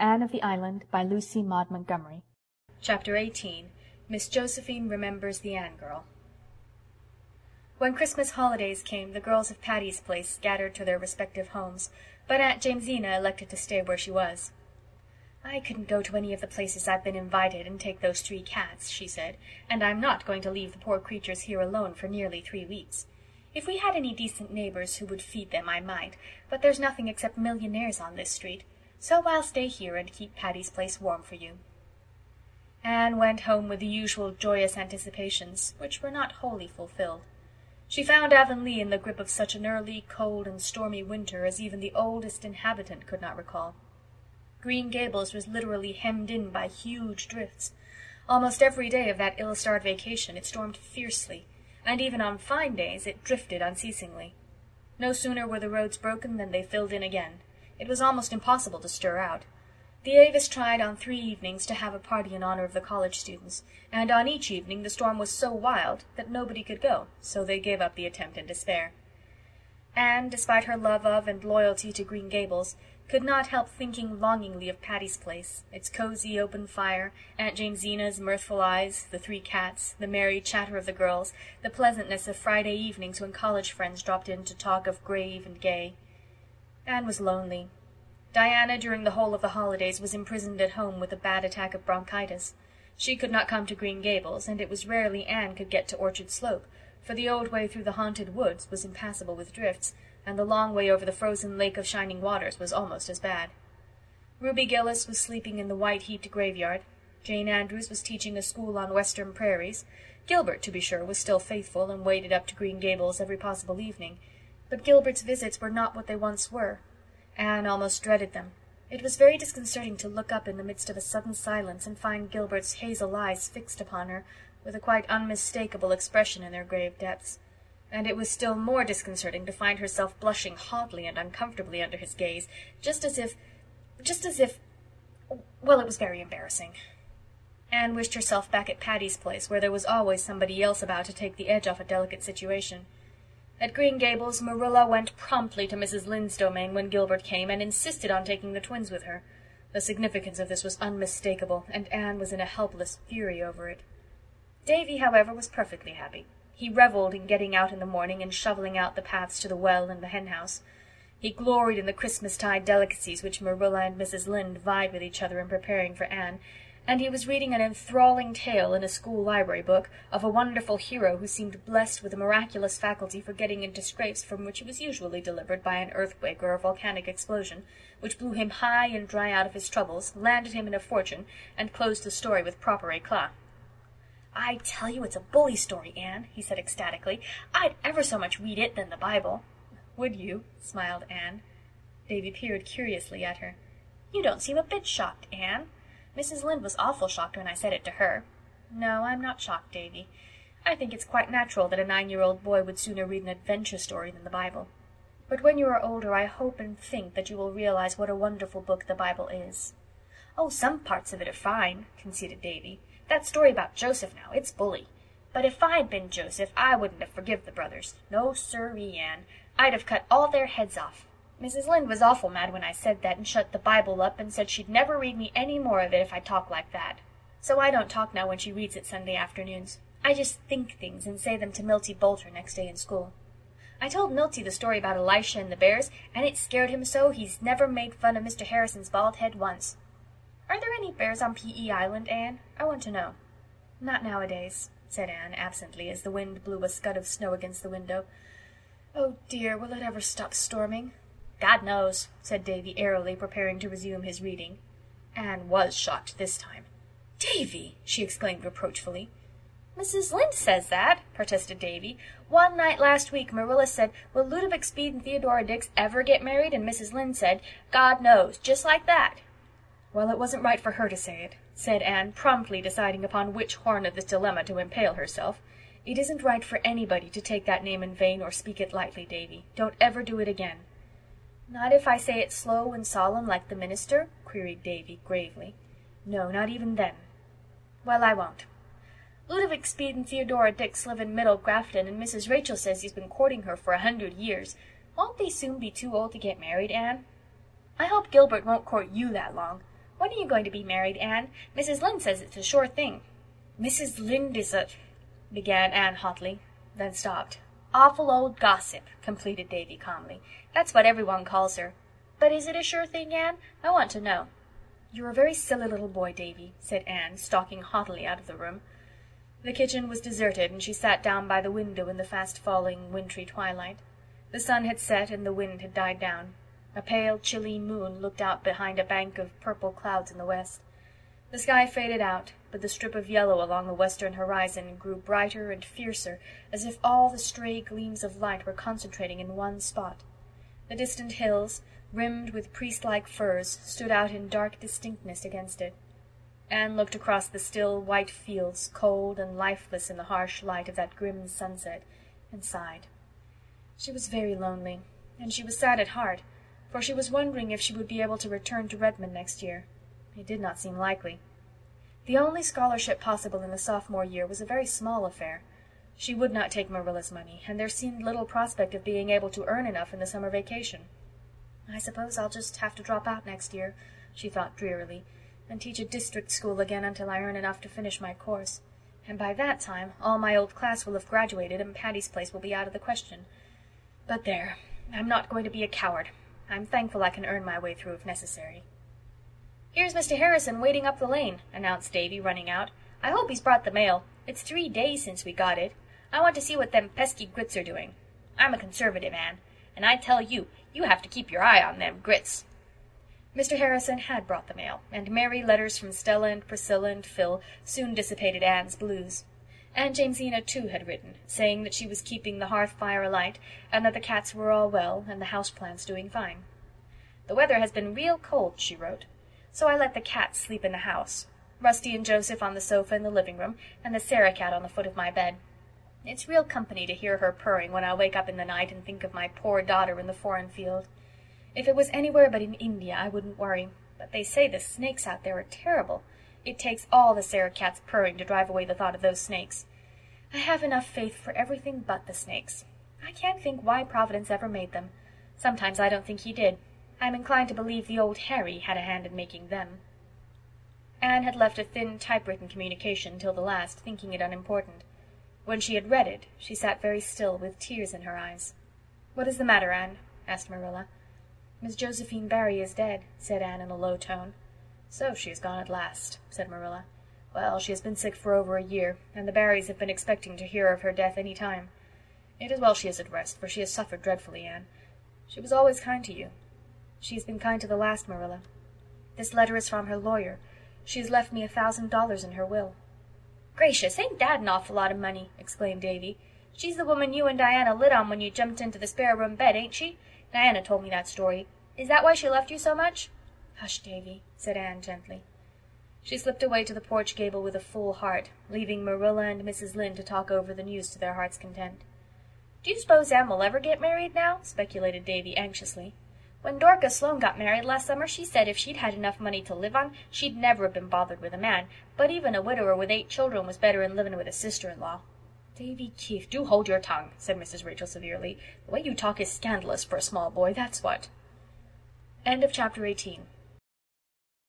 Anne of the Island, by Lucy Maud Montgomery. Chapter 18. Miss Josephine Remembers the Anne Girl. When Christmas holidays came, the girls of Patty's Place scattered to their respective homes, but Aunt Jamesina elected to stay where she was. "I couldn't go to any of the places I've been invited and take those 3 cats," she said, "and I'm not going to leave the poor creatures here alone for nearly 3 weeks. If we had any decent neighbors who would feed them, I might, but there's nothing except millionaires on this street, so I'll stay here and keep Patty's Place warm for you." Anne went home with the usual joyous anticipations, which were not wholly fulfilled. She found Avonlea in the grip of such an early, cold, and stormy winter as even the oldest inhabitant could not recall. Green Gables was literally hemmed in by huge drifts. Almost every day of that ill-starred vacation it stormed fiercely, and even on fine days it drifted unceasingly. No sooner were the roads broken than they filled in again. It was almost impossible to stir out. The Avis tried on 3 evenings to have a party in honor of the college students, and on each evening the storm was so wild that nobody could go, so they gave up the attempt in despair. Anne, despite her love of and loyalty to Green Gables, could not help thinking longingly of Patty's Place, its cozy open fire, Aunt Jamesina's mirthful eyes, the 3 cats, the merry chatter of the girls, the pleasantness of Friday evenings when college friends dropped in to talk of grave and gay. Anne was lonely. Diana, during the whole of the holidays, was imprisoned at home with a bad attack of bronchitis. She could not come to Green Gables, and it was rarely Anne could get to Orchard Slope, for the old way through the haunted woods was impassable with drifts, and the long way over the frozen lake of Shining Waters was almost as bad. Ruby Gillis was sleeping in the white-heaped graveyard. Jane Andrews was teaching a school on western prairies. Gilbert, to be sure, was still faithful, and waded up to Green Gables every possible evening. But Gilbert's visits were not what they once were. Anne almost dreaded them. It was very disconcerting to look up in the midst of a sudden silence and find Gilbert's hazel eyes fixed upon her, with a quite unmistakable expression in their grave depths. And it was still more disconcerting to find herself blushing hotly and uncomfortably under his gaze, just as if, well, it was very embarrassing. Anne wished herself back at Patty's Place, where there was always somebody else about to take the edge off a delicate situation. At Green Gables, Marilla went promptly to Mrs. Lynde's domain when Gilbert came, and insisted on taking the twins with her. The significance of this was unmistakable, and Anne was in a helpless fury over it. Davy, however, was perfectly happy. He revelled in getting out in the morning and shoveling out the paths to the well and the hen-house. He gloried in the Christmas-tide delicacies which Marilla and Mrs. Lynde vied with each other in preparing for Anne, and he was reading an enthralling tale in a school library book of a wonderful hero who seemed blessed with a miraculous faculty for getting into scrapes from which he was usually delivered by an earthquake or a volcanic explosion, which blew him high and dry out of his troubles, landed him in a fortune, and closed the story with proper éclat. "I tell you it's a bully story, Anne," he said ecstatically. "I'd ever so much read it than the Bible." "Would you?" smiled Anne. Davy peered curiously at her. "You don't seem a bit shocked, Anne. Mrs. Lynde was awful shocked when I said it to her." "No, I'm not shocked, Davy. I think it's quite natural that a 9-year-old boy would sooner read an adventure story than the Bible. But when you are older I hope and think that you will realize what a wonderful book the Bible is." "Oh, some parts of it are fine," conceded Davy. "That story about Joseph now, it's bully. But if I'd been Joseph, I wouldn't have forgive the brothers. No, sirree, Anne. I'd have cut all their heads off. Mrs. Lynde was awful mad when I said that and shut the Bible up and said she'd never read me any more of it if I talked like that. So I don't talk now when she reads it Sunday afternoons. I just think things and say them to Milty Boulter next day in school. I told Milty the story about Elisha and the bears, and it scared him so he's never made fun of Mr. Harrison's bald head once. Are there any bears on P.E. Island, Anne? I want to know." "Not nowadays," said Anne absently, as the wind blew a scud of snow against the window. "Oh, dear, will it ever stop storming?" "God knows," said Davy airily, preparing to resume his reading. Anne was shocked this time. "Davy!" she exclaimed reproachfully. "Mrs. Lynde says that," protested Davy. "One night last week Marilla said, 'Will Ludovic Speed and Theodora Dix ever get married?' and Mrs. Lynde said, 'God knows,' just like that." "Well, it wasn't right for her to say it," said Anne, promptly deciding upon which horn of this dilemma to impale herself. "It isn't right for anybody to take that name in vain or speak it lightly, Davy. Don't ever do it again." "Not if I say it slow and solemn like the minister?" queried Davy gravely. "No, not even then." "Well, I won't. Ludovic Speed and Theodora Dix live in Middle Grafton, and Mrs. Rachel says he's been courting her for 100 years. Won't they soon be too old to get married, Anne?" "I hope Gilbert won't court you that long. When are you going to be married, Anne? Mrs. Lynde says it's a sure thing." "Mrs. Lynde is a—" began Anne hotly, then stopped. "Awful old gossip," completed Davy calmly. "That's what everyone calls her. But is it a sure thing, Anne? I want to know." "You're a very silly little boy, Davy," said Anne, stalking haughtily out of the room. The kitchen was deserted, and she sat down by the window in the fast-falling wintry twilight. The sun had set and the wind had died down. A pale, chilly moon looked out behind a bank of purple clouds in the west. The sky faded out, but the strip of yellow along the western horizon grew brighter and fiercer, as if all the stray gleams of light were concentrating in one spot. The distant hills, rimmed with priest-like firs, stood out in dark distinctness against it. Anne looked across the still, white fields, cold and lifeless in the harsh light of that grim sunset, and sighed. She was very lonely, and she was sad at heart, for she was wondering if she would be able to return to Redmond next year. It did not seem likely. The only scholarship possible in the sophomore year was a very small affair. She would not take Marilla's money, and there seemed little prospect of being able to earn enough in the summer vacation. "I suppose I'll just have to drop out next year," she thought drearily, "and teach a district school again until I earn enough to finish my course. And by that time all my old class will have graduated, and Patty's Place will be out of the question. But there, I'm not going to be a coward. I'm thankful I can earn my way through if necessary." "Here's Mr. Harrison waiting up the lane," announced Davy, running out. "I hope he's brought the mail. It's 3 days since we got it. I want to see what them pesky Grits are doing. I'm a conservative, Anne, and I tell you, you have to keep your eye on them Grits." Mr. Harrison had brought the mail, and merry letters from Stella and Priscilla and Phil soon dissipated Anne's blues. Aunt Jamesina, too, had written, saying that she was keeping the hearth fire alight, and that the cats were all well, and the house-plants doing fine. "The weather has been real cold," she wrote, "so I let the cats sleep in the house. Rusty and Joseph on the sofa in the living room, and the Sarah cat on the foot of my bed. It's real company to hear her purring when I wake up in the night and think of my poor daughter in the foreign field. If it was anywhere but in India, I wouldn't worry, but they say the snakes out there are terrible. It takes all the Sarah cat's purring to drive away the thought of those snakes. I have enough faith for everything but the snakes. I can't think why Providence ever made them. Sometimes I don't think he did. I'm inclined to believe the old Harry had a hand in making them." Anne had left a thin typewritten communication till the last, thinking it unimportant. When she had read it, she sat very still, with tears in her eyes. "What is the matter, Anne?" asked Marilla. "Miss Josephine Barry is dead," said Anne in a low tone. "So she is gone at last," said Marilla. "Well, she has been sick for over a year, and the Barrys have been expecting to hear of her death any time. It is well she is at rest, for she has suffered dreadfully, Anne. She was always kind to you. She has been kind to the last, Marilla. This letter is from her lawyer. She has left me $1,000 in her will." "Gracious, ain't that an awful lot of money?" exclaimed Davy. "She's the woman you and Diana lit on when you jumped into the spare-room bed, ain't she? Diana told me that story. Is that why she left you so much?" "Hush, Davy," said Anne gently. She slipped away to the porch gable with a full heart, leaving Marilla and Mrs. Lynde to talk over the news to their heart's content. "Do you suppose Anne will ever get married now?" speculated Davy anxiously. "When Dorcas Sloane got married last summer, she said if she'd had enough money to live on, she'd never have been bothered with a man, but even a widower with 8 children was better than living with a sister-in-law." "Davy Keith, do hold your tongue," said Mrs. Rachel severely. "The way you talk is scandalous for a small boy, that's what." End of chapter 18.